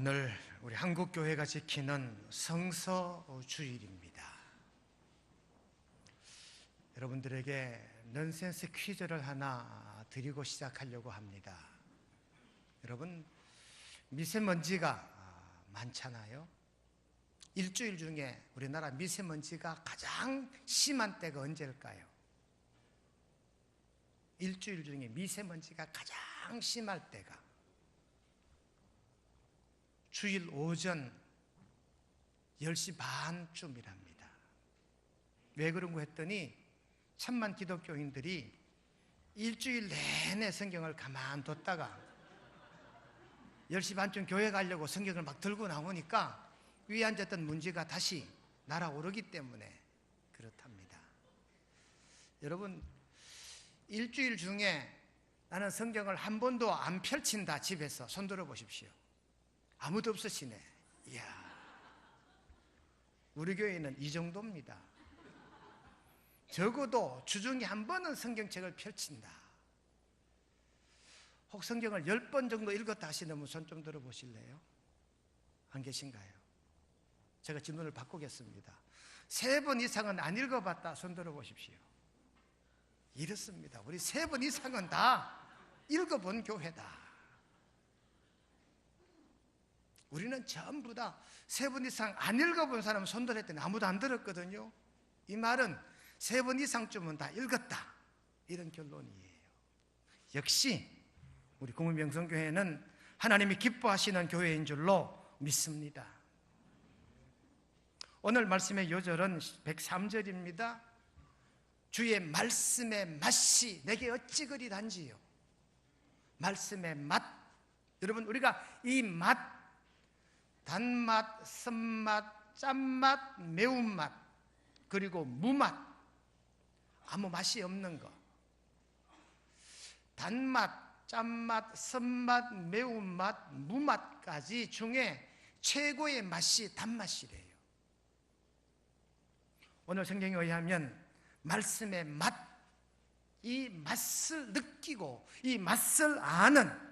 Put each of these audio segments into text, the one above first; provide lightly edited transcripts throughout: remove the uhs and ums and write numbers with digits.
오늘 우리 한국교회가 지키는 성서주일입니다. 여러분들에게 넌센스 퀴즈를 하나 드리고 시작하려고 합니다. 여러분, 미세먼지가 많잖아요. 일주일 중에 우리나라 미세먼지가 가장 심한 때가 언제일까요? 일주일 중에 미세먼지가 가장 심할 때가 주일 오전 10시 반쯤이랍니다. 왜 그런 거 했더니 천만 기독교인들이 일주일 내내 성경을 가만뒀다가 10시 반쯤 교회 가려고 성경을 막 들고 나오니까 위에 앉았던 문제가 다시 날아오르기 때문에 그렇답니다. 여러분, 일주일 중에 나는 성경을 한 번도 안 펼친다, 집에서 손 들어 보십시오. 아무도 없으시네. 이야, 우리 교회는 이 정도입니다. 적어도 주중에 한 번은 성경책을 펼친다. 혹 성경을 10번 정도 읽었다 하시는 분 손 좀 들어 보실래요? 안 계신가요? 제가 질문을 바꾸겠습니다. 3번 이상은 안 읽어봤다, 손 들어 보십시오. 이렇습니다. 우리 3번 이상은 다 읽어본 교회다. 우리는 전부 다 3번 이상 안 읽어본 사람 손 들었더니 아무도 안 들었거든요. 이 말은 3번 이상쯤은 다 읽었다, 이런 결론이에요. 역시 우리 국민명성교회는 하나님이 기뻐하시는 교회인 줄로 믿습니다. 오늘 말씀의 요절은 103절입니다. 주의 말씀의 맛이 내게 어찌 그리 단지요. 말씀의 맛, 여러분, 우리가 이 맛, 단맛, 쓴맛, 짠맛, 매운맛, 그리고 무맛, 아무 맛이 없는 거, 단맛, 짠맛, 쓴맛, 매운맛, 무맛까지 중에 최고의 맛이 단맛이래요. 오늘 성경에 의하면 말씀의 맛, 이 맛을 느끼고 이 맛을 아는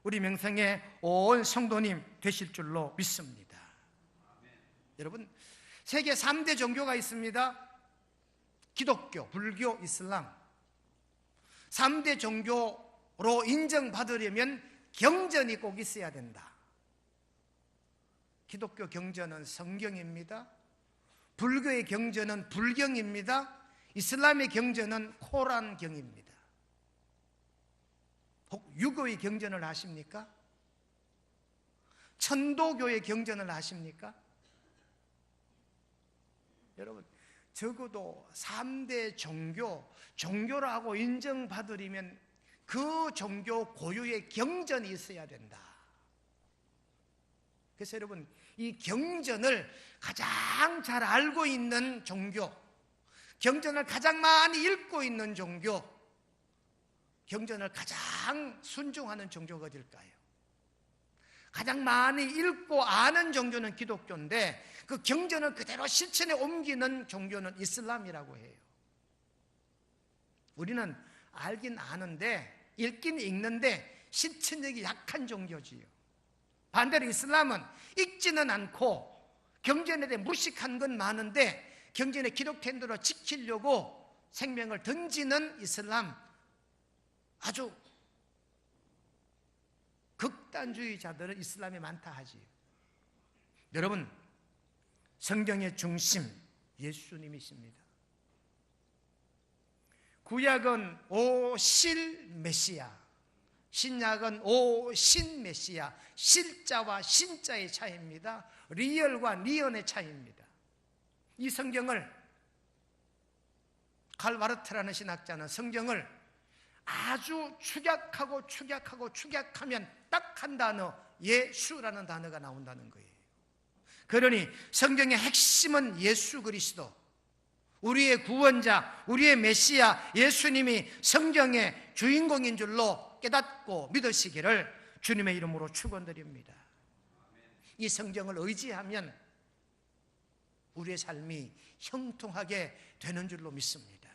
우리 명성의 온 성도님 되실 줄로 믿습니다. 여러분, 세계 3대 종교가 있습니다. 기독교, 불교, 이슬람. 3대 종교로 인정받으려면 경전이 꼭 있어야 된다. 기독교 경전은 성경입니다. 불교의 경전은 불경입니다. 이슬람의 경전은 코란경입니다. 혹 유교의 경전을 아십니까? 천도교의 경전을 아십니까? 여러분, 적어도 3대 종교라고 인정받으려면 그 종교 고유의 경전이 있어야 된다. 그래서 여러분, 이 경전을 가장 잘 알고 있는 종교, 경전을 가장 많이 읽고 있는 종교, 경전을 가장 순종하는 종교가 어딜까요? 가장 많이 읽고 아는 종교는 기독교인데 그 경전을 그대로 실천에 옮기는 종교는 이슬람이라고 해요. 우리는 알긴 아는데, 읽긴 읽는데 실천력이 약한 종교지요. 반대로 이슬람은 읽지는 않고 경전에 대해 무식한 건 많은데 경전에 기록된 대로 지키려고 생명을 던지는 이슬람, 아주 극단주의자들은 이슬람이 많다 하지요. 여러분, 성경의 중심 예수님이십니다. 구약은 오실 메시아, 신약은 오신 메시아. 실자와 신자의 차이입니다. 리얼과 리언의 차이입니다. 이 성경을, 칼 바르트라는 신학자는 성경을 아주 축약하면 딱 한 단어, 예수라는 단어가 나온다는 거예요. 그러니 성경의 핵심은 예수 그리스도, 우리의 구원자, 우리의 메시아 예수님이 성경의 주인공인 줄로 깨닫고 믿으시기를 주님의 이름으로 축원드립니다. 이 성경을 의지하면 우리의 삶이 형통하게 되는 줄로 믿습니다.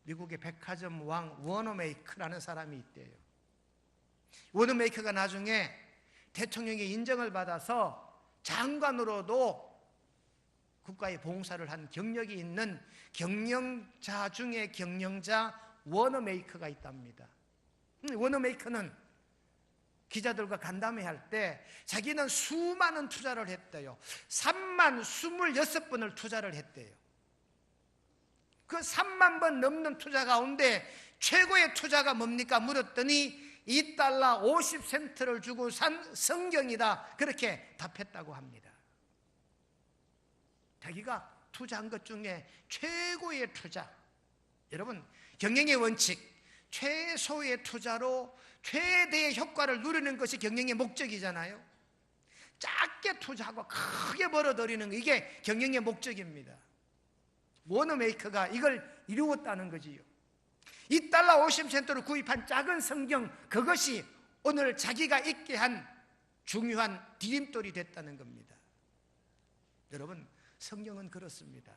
미국의 백화점 왕 워너메이커라는 사람이 있대요. 워너메이커가 나중에 대통령의 인정을 받아서 장관으로도 국가에 봉사를 한 경력이 있는 경영자 중에 경영자 워너메이커가 있답니다. 워너메이커는 기자들과 간담회 할 때 자기는 수많은 투자를 했대요. 3만 26번을 투자를 했대요. 그 3만 번 넘는 투자 가운데 최고의 투자가 뭡니까? 물었더니 $2 50센트를 주고 산 성경이다, 그렇게 답했다고 합니다. 자기가 투자한 것 중에 최고의 투자, 여러분 경영의 원칙, 최소의 투자로 최대의 효과를 누리는 것이 경영의 목적이잖아요. 작게 투자하고 크게 벌어들이는 거, 이게 경영의 목적입니다. 워너메이커가 이걸 이루었다는 거지요. $2 50센트로 구입한 작은 성경, 그것이 오늘 자기가 있게 한 중요한 디딤돌이 됐다는 겁니다. 여러분, 성경은 그렇습니다.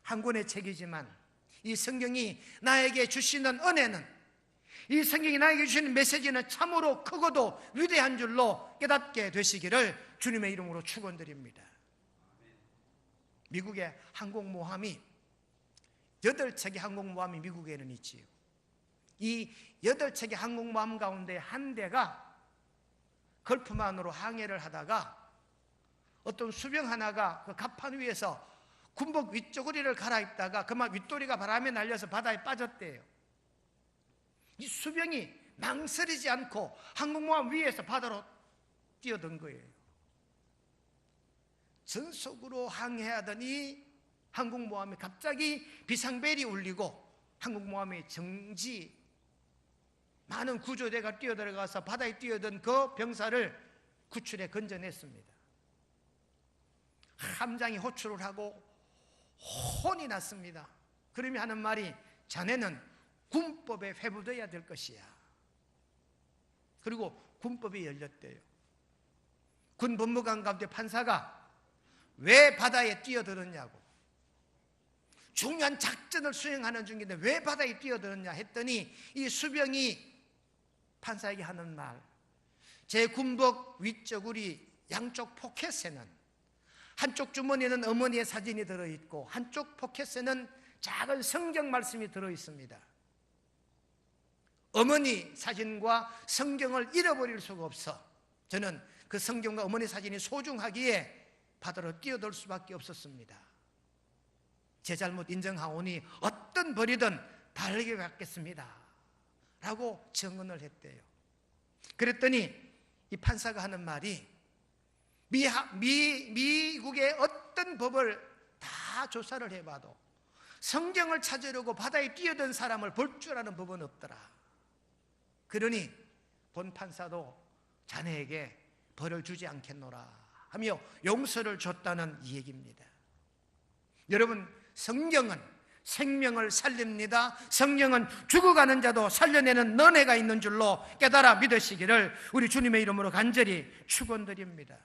한 권의 책이지만 이 성경이 나에게 주시는 은혜는, 이 성경이 나에게 주시는 메시지는 참으로 크고도 위대한 줄로 깨닫게 되시기를 주님의 이름으로 축원드립니다. 미국의 항공모함이 8척의 항공모함이 미국에는 있지요. 이 8척의 항공모함 가운데 한 대가 걸프만으로 항해를 하다가 어떤 수병 하나가 그 갑판 위에서 군복 윗조거리를 갈아입다가 그만 윗도리가 바람에 날려서 바다에 빠졌대요. 이 수병이 망설이지 않고 항공모함 위에서 바다로 뛰어든 거예요. 전속으로 항해하던 이 항공모함이 갑자기 비상벨이 울리고 항공모함의 정지, 많은 구조대가 뛰어들어가서 바다에 뛰어든 그 병사를 구출해 건져냈습니다. 함장이 호출을 하고 혼이 났습니다. 그러면 하는 말이, 자네는 군법에 회부되어야 될 것이야. 그리고 군법이 열렸대요. 군 법무관 가운데 판사가 왜 바다에 뛰어들었냐고, 중요한 작전을 수행하는 중인데 왜 바다에 뛰어들었냐 했더니 이 수병이 판사에게 하는 말, 제 군복 윗저구리 양쪽 포켓에는 한쪽 주머니에는 어머니의 사진이 들어있고 한쪽 포켓에는 작은 성경 말씀이 들어있습니다. 어머니 사진과 성경을 잃어버릴 수가 없어 저는 그 성경과 어머니 사진이 소중하기에 바다로 뛰어들 수밖에 없었습니다. 제 잘못 인정하오니 어떤 벌이든 다르게 갚겠습니다 라고 증언을 했대요. 그랬더니 이 판사가 하는 말이, 미국의 어떤 법을 다 조사를 해봐도 성경을 찾으려고 바다에 뛰어든 사람을 볼 줄 아는 법은 없더라. 그러니 본 판사도 자네에게 벌을 주지 않겠노라 하며 용서를 줬다는 이 얘기입니다. 여러분, 성경은 생명을 살립니다. 성경은 죽어가는 자도 살려내는 은혜가 있는 줄로 깨달아 믿으시기를 우리 주님의 이름으로 간절히 축원드립니다.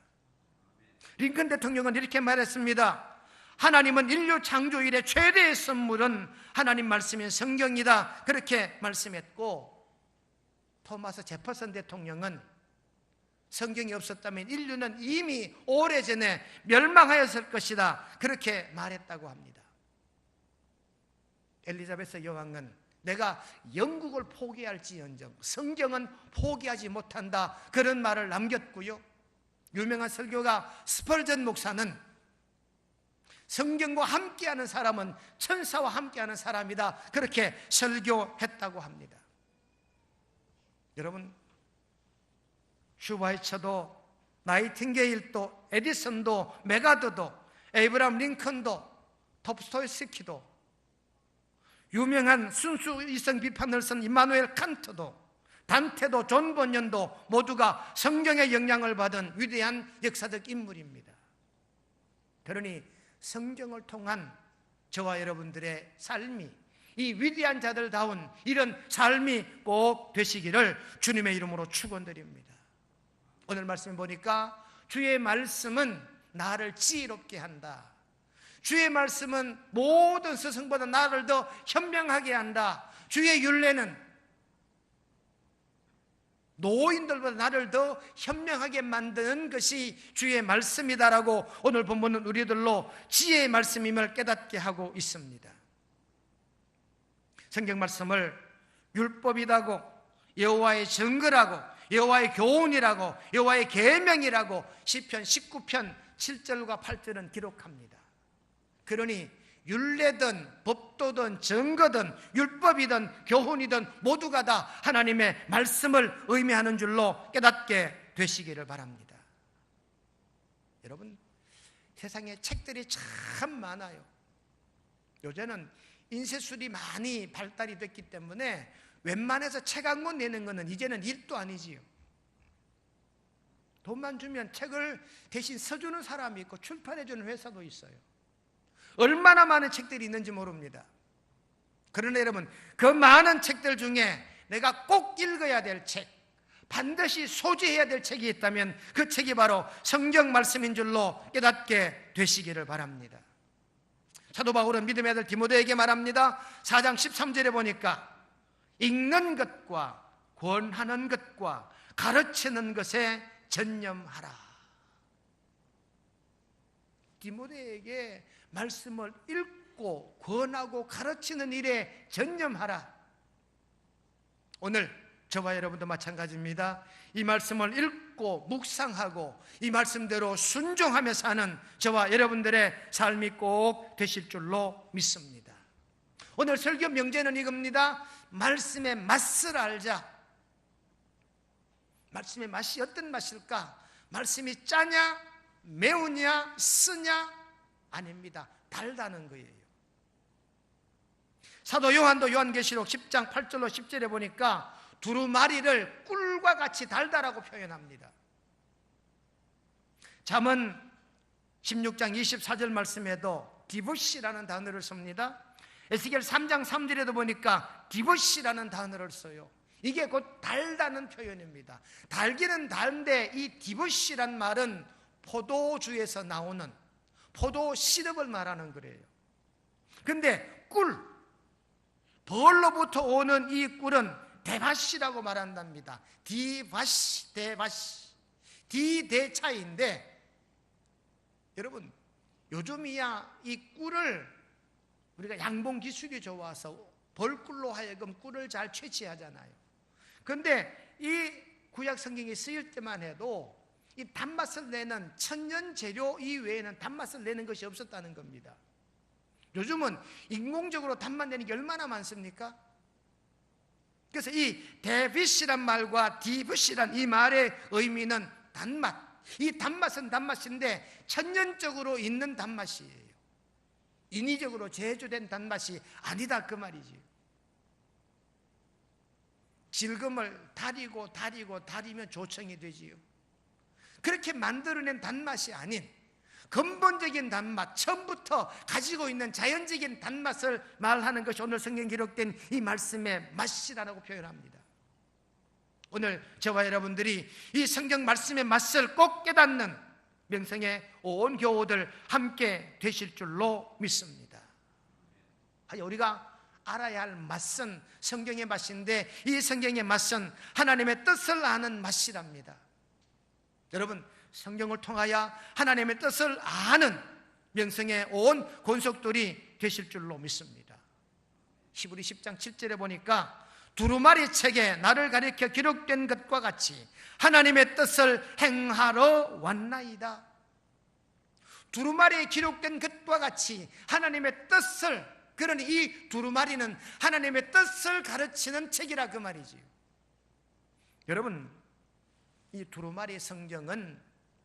링컨 대통령은 이렇게 말했습니다. 하나님은 인류 창조 이래 최대의 선물은 하나님 말씀인 성경이다, 그렇게 말씀했고, 토마스 제퍼슨 대통령은 성경이 없었다면 인류는 이미 오래전에 멸망하였을 것이다, 그렇게 말했다고 합니다. 엘리자베스 여왕은 내가 영국을 포기할지언정 성경은 포기하지 못한다, 그런 말을 남겼고요. 유명한 설교가 스펄전 목사는 성경과 함께하는 사람은 천사와 함께하는 사람이다, 그렇게 설교했다고 합니다. 여러분, 슈바이처도 나이팅게일도 에디슨도 메가더도 에이브람 링컨도 톱스토이스키도 유명한 순수 이성 비판을 쓴 임마누엘 칸트도 단테도 존 번연도 모두가 성경의 영향을 받은 위대한 역사적 인물입니다. 그러니 성경을 통한 저와 여러분들의 삶이, 이 위대한 자들다운 이런 삶이 꼭 되시기를 주님의 이름으로 축원드립니다. 오늘 말씀 보니까 주의 말씀은 나를 지혜롭게 한다, 주의 말씀은 모든 스승보다 나를 더 현명하게 한다, 주의 율례는 노인들보다 나를 더 현명하게 만드는 것이 주의 말씀이다라고 오늘 본문은 우리들로 지혜의 말씀임을 깨닫게 하고 있습니다. 성경 말씀을 율법이라고, 여호와의 증거라고, 여호와의 교훈이라고, 여호와의 계명이라고 시편 19편 7절과 8절은 기록합니다. 그러니 율례든 법도든 증거든 율법이든 교훈이든 모두가 다 하나님의 말씀을 의미하는 줄로 깨닫게 되시기를 바랍니다. 여러분, 세상에 책들이 참 많아요. 요새는 인쇄술이 많이 발달이 됐기 때문에 웬만해서 책 한 권 내는 것은 이제는 일도 아니지요. 돈만 주면 책을 대신 써주는 사람이 있고 출판해주는 회사도 있어요. 얼마나 많은 책들이 있는지 모릅니다. 그러나 여러분, 그 많은 책들 중에 내가 꼭 읽어야 될 책, 반드시 소지해야 될 책이 있다면 그 책이 바로 성경 말씀인 줄로 깨닫게 되시기를 바랍니다. 사도 바울은 믿음의 아들 디모데에게 말합니다. 4장 13절에 보니까 읽는 것과 권하는 것과 가르치는 것에 전념하라. 디모데에게 말씀을 읽고 권하고 가르치는 일에 전념하라. 오늘 저와 여러분도 마찬가지입니다. 이 말씀을 읽고 묵상하고 이 말씀대로 순종하며 사는 저와 여러분들의 삶이 꼭 되실 줄로 믿습니다. 오늘 설교 명제는 이겁니다. 말씀의 맛을 알자. 말씀의 맛이 어떤 맛일까? 말씀이 짜냐? 매우냐? 쓰냐? 아닙니다. 달다는 거예요. 사도 요한도 요한계시록 10장 8절로 10절에 보니까 두루마리를 꿀과 같이 달다라고 표현합니다. 잠언 16장 24절 말씀에도 디부시라는 단어를 씁니다. 에스겔 3장 3절에도 보니까 디부시라는 단어를 써요. 이게 곧 달다는 표현입니다. 달기는 달는데 이 디부시란 말은 포도주에서 나오는 포도 시럽을 말하는 거래요. 근데 꿀, 벌로부터 오는 이 꿀은 대바시라고 말한답니다. 디바시, 대바시, 디대차인데 여러분, 요즘이야 이 꿀을 우리가 양봉 기술이 좋아서 벌꿀로 하여금 꿀을 잘 채취하잖아요. 그런데 이 구약 성경이 쓰일 때만 해도 이 단맛을 내는 천연 재료 이외에는 단맛을 내는 것이 없었다는 겁니다. 요즘은 인공적으로 단맛 내는 게 얼마나 많습니까? 그래서 이 데빗이란 말과 디붓이란 이 말의 의미는 단맛. 이 단맛은 단맛인데 천연적으로 있는 단맛이에요. 인위적으로 제조된 단맛이 아니다 그 말이지. 질금을 다리면 조청이 되지요. 그렇게 만들어낸 단맛이 아닌 근본적인 단맛, 처음부터 가지고 있는 자연적인 단맛을 말하는 것이 오늘 성경 기록된 이 말씀의 맛이라고 표현합니다. 오늘 저와 여러분들이 이 성경 말씀의 맛을 꼭 깨닫는 명성의 온 교우들 함께 되실 줄로 믿습니다. 우리가 알아야 할 맛은 성경의 맛인데 이 성경의 맛은 하나님의 뜻을 아는 맛이랍니다. 여러분, 성경을 통하여 하나님의 뜻을 아는 명성의 온 권속들이 되실 줄로 믿습니다. 히브리 10장 7절에 보니까 두루마리 책에 나를 가리켜 기록된 것과 같이 하나님의 뜻을 행하러 왔나이다. 두루마리에 기록된 것과 같이 하나님의 뜻을, 그러니 이 두루마리는 하나님의 뜻을 가르치는 책이라 그 말이지요. 여러분, 이 두루마리 성경은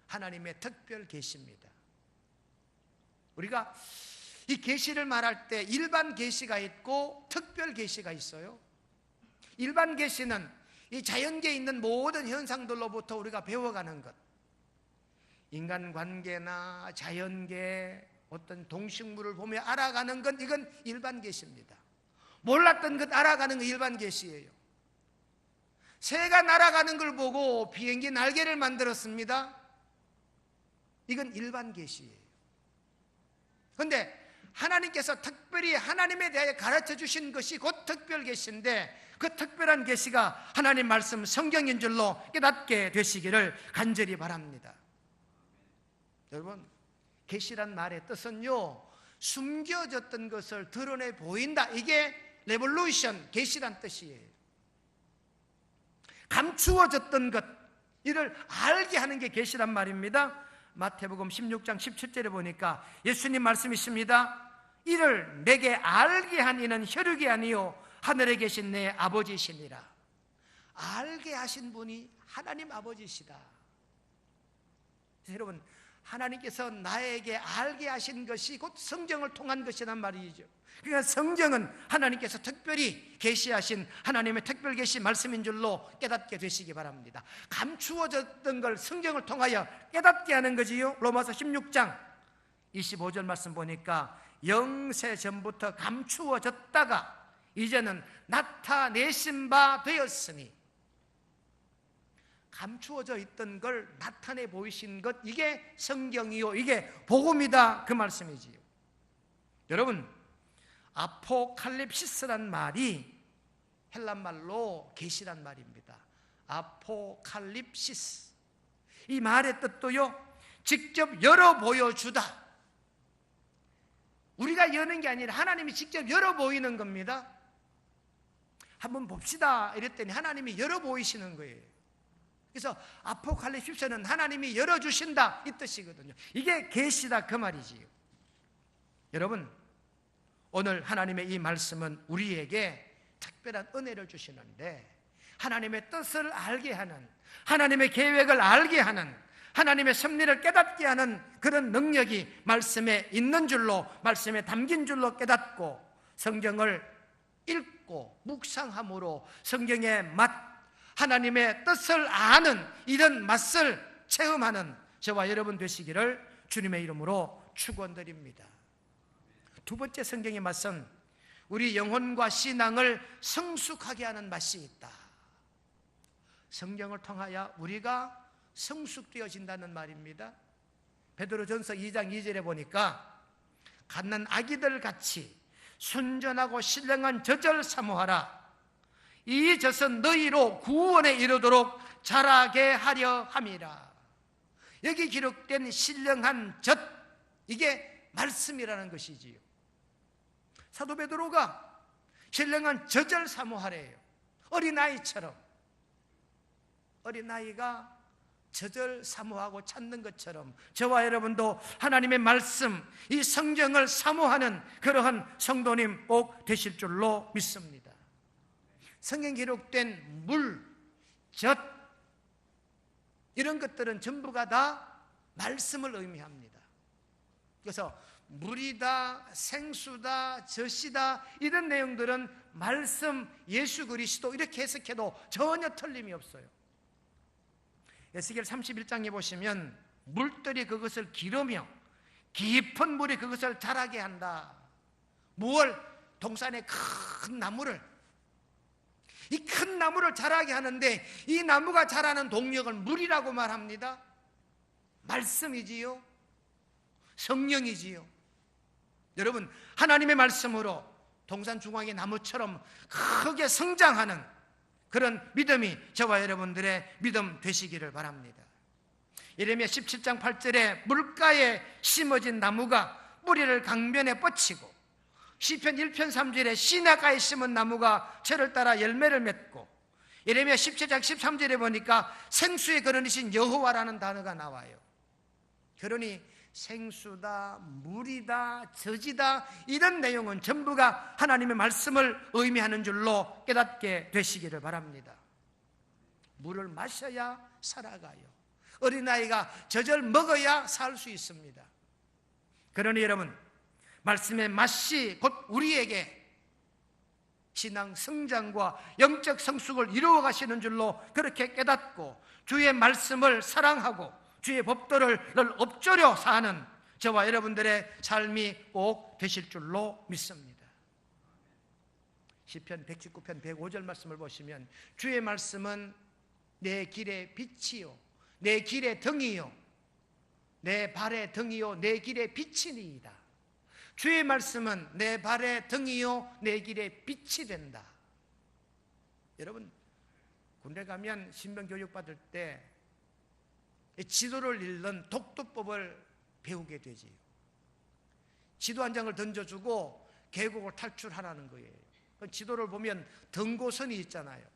하나님의 특별 계시입니다. 우리가 이 계시를 말할 때 일반 계시가 있고 특별 계시가 있어요. 일반 계시는 이 자연계에 있는 모든 현상들로부터 우리가 배워가는 것, 인간관계나 자연계 어떤 동식물을 보며 알아가는 것, 이건 일반 계시입니다. 몰랐던 것 알아가는 건 일반 계시예요. 새가 날아가는 걸 보고 비행기 날개를 만들었습니다. 이건 일반 계시예요. 그런데 하나님께서 특별히 하나님에 대하여 가르쳐 주신 것이 곧 특별 계시인데, 그 특별한 계시가 하나님 말씀 성경인 줄로 깨닫게 되시기를 간절히 바랍니다. 여러분, 계시란 말의 뜻은요, 숨겨졌던 것을 드러내 보인다. 이게 레볼루션, 계시란 뜻이에요. 감추어졌던 것, 이를 알게 하는 게 계시란 말입니다. 마태복음 16장 17절에 보니까 예수님 말씀이십니다. 이를 내게 알게 한 이는 혈육이 아니요 하늘에 계신 내 아버지시니라. 알게 하신 분이 하나님 아버지시다. 여러분, 하나님께서 나에게 알게 하신 것이 곧 성경을 통한 것이란 말이죠. 그러니까 성경은 하나님께서 특별히 계시하신 하나님의 특별 계시 말씀인 줄로 깨닫게 되시기 바랍니다. 감추어졌던 걸 성경을 통하여 깨닫게 하는 거지요. 로마서 16장 25절 말씀 보니까 영세 전부터 감추어졌다가 이제는 나타내신 바 되었으니, 감추어져 있던 걸 나타내 보이신 것, 이게 성경이요, 이게 복음이다, 그 말씀이지요. 여러분, 아포칼립시스란 말이 헬란말로 계시란 말입니다. 아포칼립시스, 이 말의 뜻도요, 직접 열어 보여주다. 우리가 여는 게 아니라 하나님이 직접 열어 보이는 겁니다. 한번 봅시다 이랬더니 하나님이 열어 보이시는 거예요. 그래서 아포칼립시스는 하나님이 열어주신다, 이 뜻이거든요. 이게 계시다, 그 말이지요. 여러분, 오늘 하나님의 이 말씀은 우리에게 특별한 은혜를 주시는데, 하나님의 뜻을 알게 하는, 하나님의 계획을 알게 하는, 하나님의 섭리를 깨닫게 하는 그런 능력이 말씀에 있는 줄로, 말씀에 담긴 줄로 깨닫고 성경을 읽고 묵상함으로 성경의 맛, 하나님의 뜻을 아는 이런 맛을 체험하는 저와 여러분 되시기를 주님의 이름으로 축원드립니다. 두 번째 성경의 맛은 우리 영혼과 신앙을 성숙하게 하는 맛이 있다. 성경을 통하여 우리가 성숙되어진다는 말입니다. 베드로전서 2장 2절에 보니까 갓난 아기들 같이 순전하고 신령한 젖을 사모하라. 이 젖은 너희로 구원에 이르도록 자라게 하려 함이라. 여기 기록된 신령한 젖, 이게 말씀이라는 것이지요. 사도 베드로가 신령한 젖을 사모하래요. 어린아이처럼, 어린아이가 젖을 사모하고 찾는 것처럼 저와 여러분도 하나님의 말씀, 이 성경을 사모하는 그러한 성도님 꼭 되실 줄로 믿습니다. 성경 기록된 물, 젖, 이런 것들은 전부가 다 말씀을 의미합니다. 그래서 물이다, 생수다, 젖이다, 이런 내용들은 말씀, 예수 그리스도, 이렇게 해석해도 전혀 틀림이 없어요. 에스겔 31장에 보시면 물들이 그것을 기르며 깊은 물이 그것을 자라게 한다. 무얼? 동산의 큰 나무를, 이 큰 나무를 자라게 하는데 이 나무가 자라는 동력을 물이라고 말합니다. 말씀이지요, 성령이지요. 여러분, 하나님의 말씀으로 동산 중앙의 나무처럼 크게 성장하는 그런 믿음이 저와 여러분들의 믿음 되시기를 바랍니다. 예레미야 17장 8절에 물가에 심어진 나무가 뿌리를 강변에 뻗치고, 시편 1편 3절에 시냇가에 심은 나무가 철을 따라 열매를 맺고, 예레미야 17장 13절에 보니까 생수의 근원이신 여호와라는 단어가 나와요. 그러니 생수다, 물이다, 젖이다, 이런 내용은 전부가 하나님의 말씀을 의미하는 줄로 깨닫게 되시기를 바랍니다. 물을 마셔야 살아가요. 어린아이가 젖을 먹어야 살 수 있습니다. 그러니 여러분, 말씀의 맛이 곧 우리에게 신앙 성장과 영적 성숙을 이루어 가시는 줄로 그렇게 깨닫고, 주의 말씀을 사랑하고 주의 법도를 늘 엎조려 사는 저와 여러분들의 삶이 꼭 되실 줄로 믿습니다. 시편 119편 105절 말씀을 보시면 주의 말씀은 내 길의 빛이요 내 길의 등이요 내 발의 등이요 내 길의 빛이니이다. 주의 말씀은 내 발의 등이요 내 길의 빛이 된다. 여러분, 군대 가면 신병 교육 받을 때 지도를 읽는 독도법을 배우게 되지요. 지도 한 장을 던져주고 계곡을 탈출하라는 거예요. 지도를 보면 등고선이 있잖아요.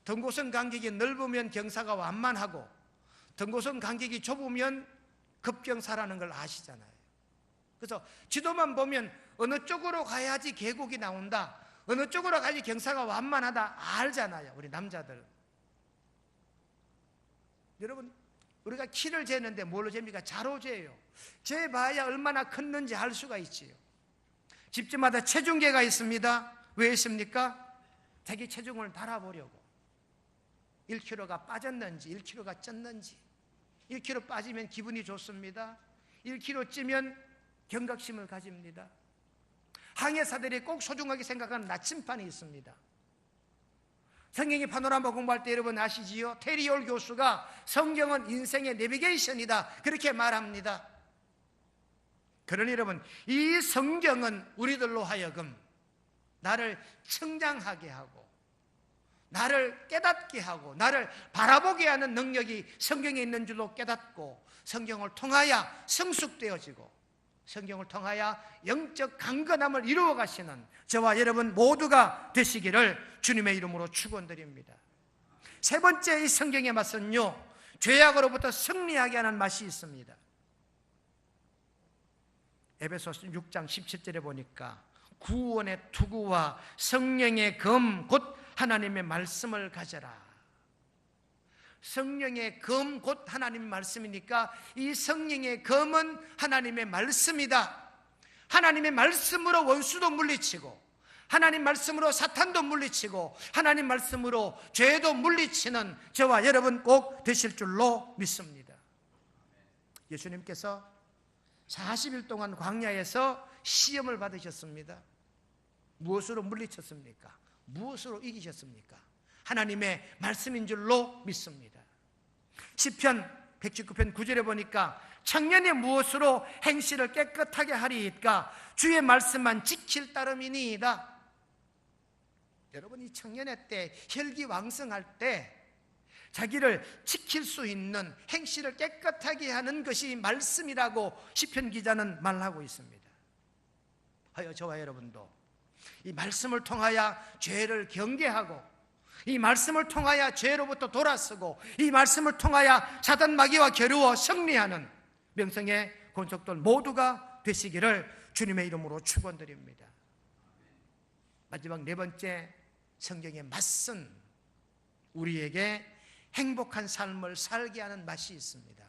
등고선 간격이 넓으면 경사가 완만하고 등고선 간격이 좁으면 급경사라는 걸 아시잖아요. 그래서 지도만 보면 어느 쪽으로 가야지 계곡이 나온다, 어느 쪽으로 가야지 경사가 완만하다 알잖아요, 우리 남자들은. 여러분, 우리가 키를 재는데 뭘로 잽니까? 자로 재요. 재봐야 얼마나 컸는지 알 수가 있지요. 집집마다 체중계가 있습니다. 왜 있습니까? 자기 체중을 달아보려고. 1kg가 빠졌는지 1kg가 쪘는지. 1kg 빠지면 기분이 좋습니다. 1kg 찌면 경각심을 가집니다. 항해사들이 꼭 소중하게 생각하는 나침판이 있습니다. 성경의 파노라마 공부할 때 여러분 아시지요? 테리올 교수가 성경은 인생의 내비게이션이다 그렇게 말합니다. 그러니 여러분, 이 성경은 우리들로 하여금 나를 성장하게 하고 나를 깨닫게 하고 나를 바라보게 하는 능력이 성경에 있는 줄로 깨닫고 성경을 통하여 성숙되어지고 성경을 통하여 영적 강건함을 이루어 가시는 저와 여러분 모두가 되시기를 주님의 이름으로 축원드립니다. 세 번째, 이 성경의 맛은요, 죄악으로부터 승리하게 하는 맛이 있습니다. 에베소서 6장 17절에 보니까 구원의 투구와 성령의 검 곧 하나님의 말씀을 가져라. 성령의 검 곧 하나님 말씀이니까 이 성령의 검은 하나님의 말씀이다. 하나님의 말씀으로 원수도 물리치고 하나님 말씀으로 사탄도 물리치고 하나님 말씀으로 죄도 물리치는 저와 여러분 꼭 되실 줄로 믿습니다. 예수님께서 40일 동안 광야에서 시험을 받으셨습니다. 무엇으로 물리쳤습니까? 무엇으로 이기셨습니까? 하나님의 말씀인 줄로 믿습니다. 시편 119편 9절에 보니까 청년이 무엇으로 행실을 깨끗하게 하리이까? 주의 말씀만 지킬 따름이니이다. 여러분, 이 청년의 때 혈기왕성할 때 자기를 지킬 수 있는 행실을 깨끗하게 하는 것이 말씀이라고 시편 기자는 말하고 있습니다. 하여 저와 여러분도 이 말씀을 통하여 죄를 경계하고 이 말씀을 통하여 죄로부터 돌아서고 이 말씀을 통하여 사단 마귀와 겨루어 승리하는 명성의 권속들 모두가 되시기를 주님의 이름으로 축원드립니다. 마지막 네 번째, 성경의 맛은 우리에게 행복한 삶을 살게 하는 맛이 있습니다.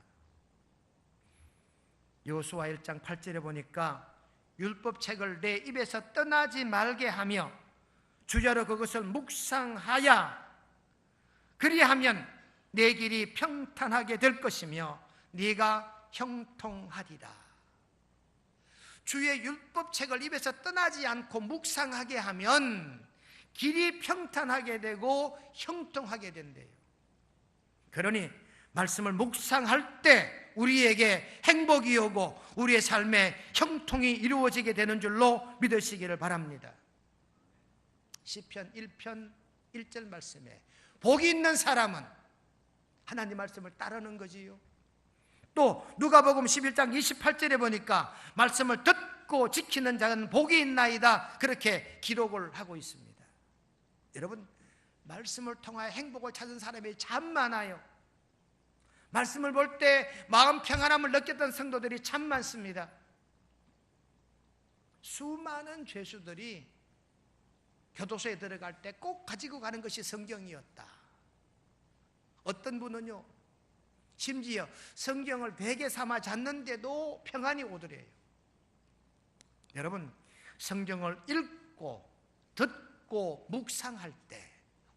여호수아 1장 8절에 보니까 율법책을 내 입에서 떠나지 말게 하며 주야로 그것을 묵상하여 그리하면 내 길이 평탄하게 될 것이며 네가 형통하리라. 주의 율법책을 입에서 떠나지 않고 묵상하게 하면 길이 평탄하게 되고 형통하게 된대요. 그러니 말씀을 묵상할 때 우리에게 행복이 오고 우리의 삶에 형통이 이루어지게 되는 줄로 믿으시기를 바랍니다. 시편 1편 1절 말씀에 복이 있는 사람은 하나님 말씀을 따르는 거지요. 또 누가복음 11장 28절에 보니까 말씀을 듣고 지키는 자는 복이 있나이다 그렇게 기록을 하고 있습니다. 여러분, 말씀을 통하여 행복을 찾은 사람이 참 많아요. 말씀을 볼 때 마음 평안함을 느꼈던 성도들이 참 많습니다. 수많은 죄수들이 교도소에 들어갈 때 꼭 가지고 가는 것이 성경이었다. 어떤 분은요, 심지어 성경을 베개 삼아 잤는데도 평안이 오더래요. 여러분, 성경을 읽고 듣고 묵상할 때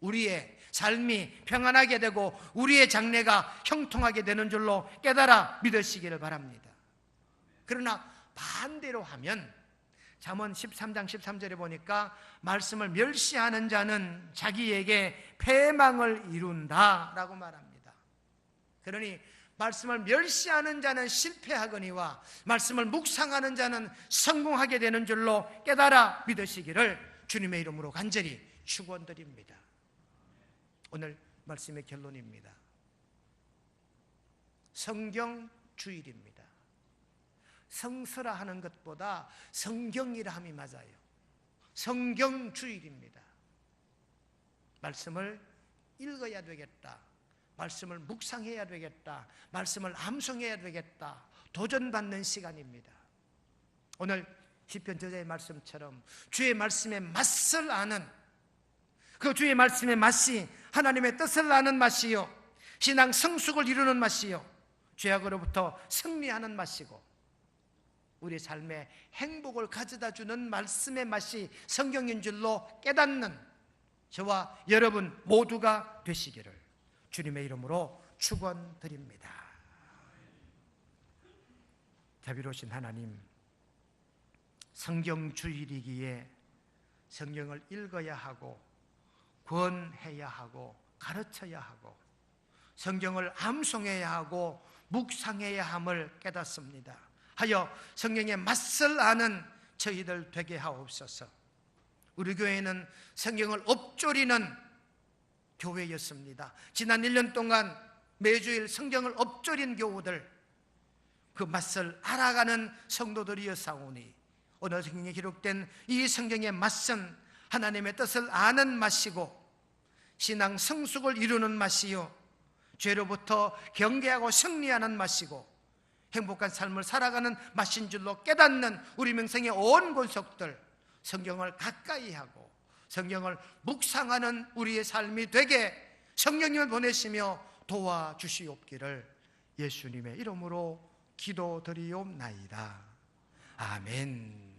우리의 삶이 평안하게 되고 우리의 장래가 형통하게 되는 줄로 깨달아 믿으시기를 바랍니다. 그러나 반대로 하면 잠언 13장 13절에 보니까 말씀을 멸시하는 자는 자기에게 패망을 이룬다 라고 말합니다. 그러니 말씀을 멸시하는 자는 실패하거니와 말씀을 묵상하는 자는 성공하게 되는 줄로 깨달아 믿으시기를 주님의 이름으로 간절히 축원드립니다. 오늘 말씀의 결론입니다. 성경 주일입니다. 성서라 하는 것보다 성경이라 함이 맞아요. 성경 주일입니다. 말씀을 읽어야 되겠다. 말씀을 묵상해야 되겠다. 말씀을 암송해야 되겠다. 도전받는 시간입니다. 오늘 시편 저자의 말씀처럼 주의 말씀의 맛을 아는, 그 주의 말씀의 맛이 하나님의 뜻을 아는 맛이요, 신앙 성숙을 이루는 맛이요, 죄악으로부터 승리하는 맛이고 우리 삶에 행복을 가져다 주는 말씀의 맛이 성경인 줄로 깨닫는 저와 여러분 모두가 되시기를 주님의 이름으로 축원드립니다. 자비로우신 하나님, 성경 주일이기에 성경을 읽어야 하고 권해야 하고 가르쳐야 하고 성경을 암송해야 하고 묵상해야 함을 깨닫습니다. 하여 성경의 맛을 아는 저희들 되게 하옵소서. 우리 교회는 성경을 엎조리는 교회였습니다. 지난 1년 동안 매주일 성경을 엎조린 교우들, 그 맛을 알아가는 성도들이었사오니 오늘 성경에 기록된 이 성경의 맛은 하나님의 뜻을 아는 맛이고 신앙 성숙을 이루는 맛이요, 죄로부터 경계하고 승리하는 맛이고 행복한 삶을 살아가는 맛인 줄로 깨닫는 우리 명성의 온 권속들, 성경을 가까이 하고 성경을 묵상하는 우리의 삶이 되게 성령님을 보내시며 도와주시옵기를 예수님의 이름으로 기도드리옵나이다. 아멘.